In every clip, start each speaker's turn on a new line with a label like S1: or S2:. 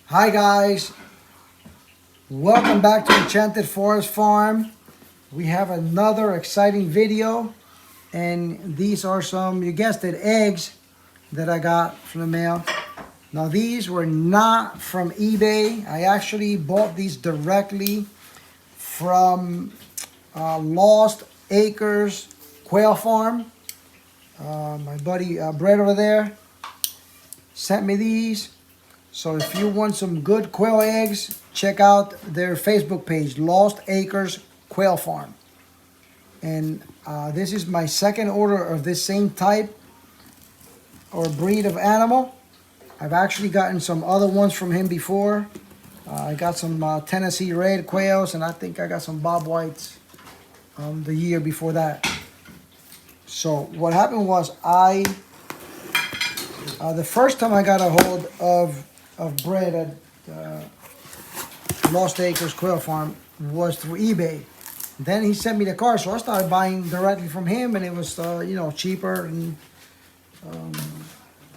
S1: Hi guys, welcome back to Enchanted Forest Farm. We have another exciting video, and these are some, you guessed it, eggs that I got from the mail. Now these were not from eBay. I actually bought these directly from Lost Acres Quail Farm. My buddy Brett over there sent me these. So if you want some good quail eggs, check out their Facebook page, Lost Acres Quail Farm. And this is my second order of this same type or breed of animal. I've actually gotten some other ones from him before. I got some Tennessee red quails, and I think I got some Bob Whites the year before that. So what happened was the first time I got a hold of bread at Lost Acres Quail Farm was through eBay. Then he sent me the car, so I started buying directly from him, and it was cheaper and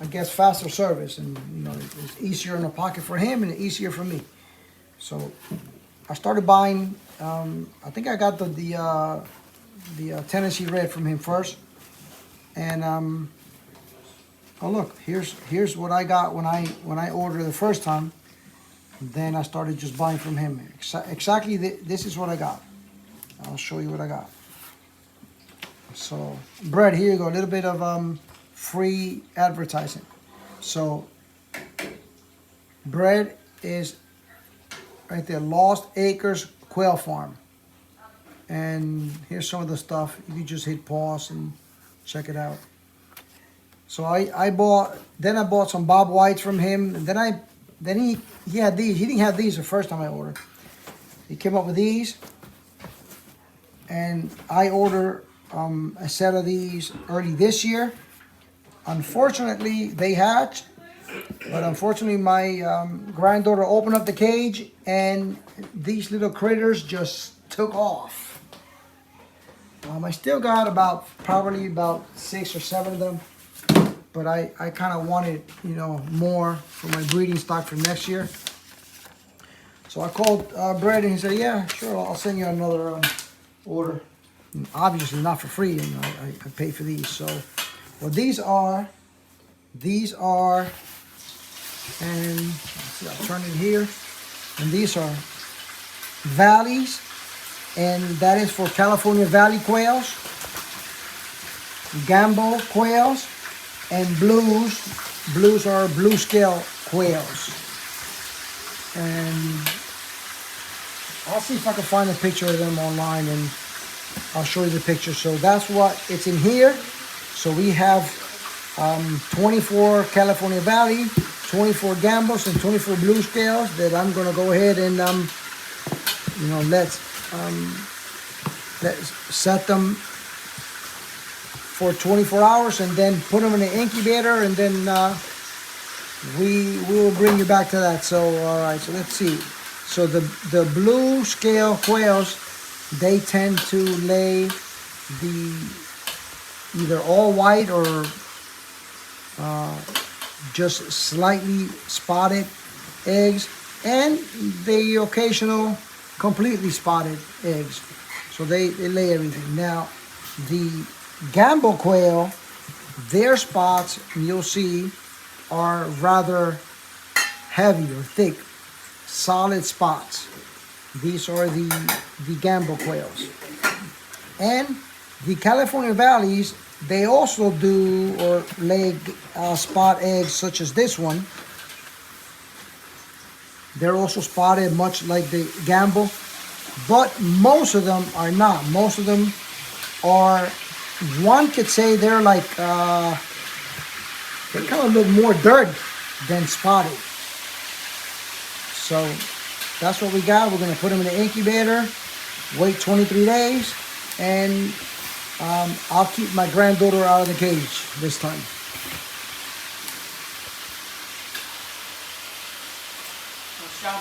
S1: I guess faster service, and it was easier in the pocket for him and easier for me. So I started buying. I think I got the Tennessee red from him first, and oh look, here's what I got when I ordered the first time. Then I started just buying from him. Exactly, this is what I got. I'll show you what I got. So, Brett, here you go. A little bit of free advertising. So, Brett is right there, Lost Acres Quail Farm. And here's some of the stuff. You can just hit pause and check it out. So I bought some Bob Whites from him, and then he had these. He didn't have these the first time I ordered. He came up with these, and I ordered a set of these early this year. Unfortunately, they hatched, but unfortunately my granddaughter opened up the cage, and these little critters just took off. I still got probably about 6 or 7 of them. But I kind of wanted, more for my breeding stock for next year. So I called Brett, and he said, yeah, sure, I'll send you another order. And obviously not for free, I pay for these. So what these are, and let's see, I'll turn it here. And these are valleys, and that is for California Valley quails, Gambo quails, and blues. Blues are blue scale quails. And I'll see if I can find a picture of them online, and I'll show you the picture. So that's what it's in here. So we have 24 California Valley, 24 Gambos, and 24 blue scales that I'm gonna go ahead and let's set them for 24 hours and then put them in the incubator, and then we will bring you back to that. So all right, so let's see. So the blue scale quails, they tend to lay the either all white or just slightly spotted eggs, and the occasional completely spotted eggs. So they lay everything. Now the Gambo quail, their spots, you'll see, are rather heavy or thick, solid spots. These are the Gambo quails. And the California Valleys, they also do or lay spot eggs such as this one. They're also spotted much like the Gambo, but most of them are not. Most of them are, one could say they're like, they kind of look more dirt than spotted. So that's what we got. We're gonna put them in the incubator, wait 23 days, and I'll keep my granddaughter out of the cage this time.
S2: Ciao.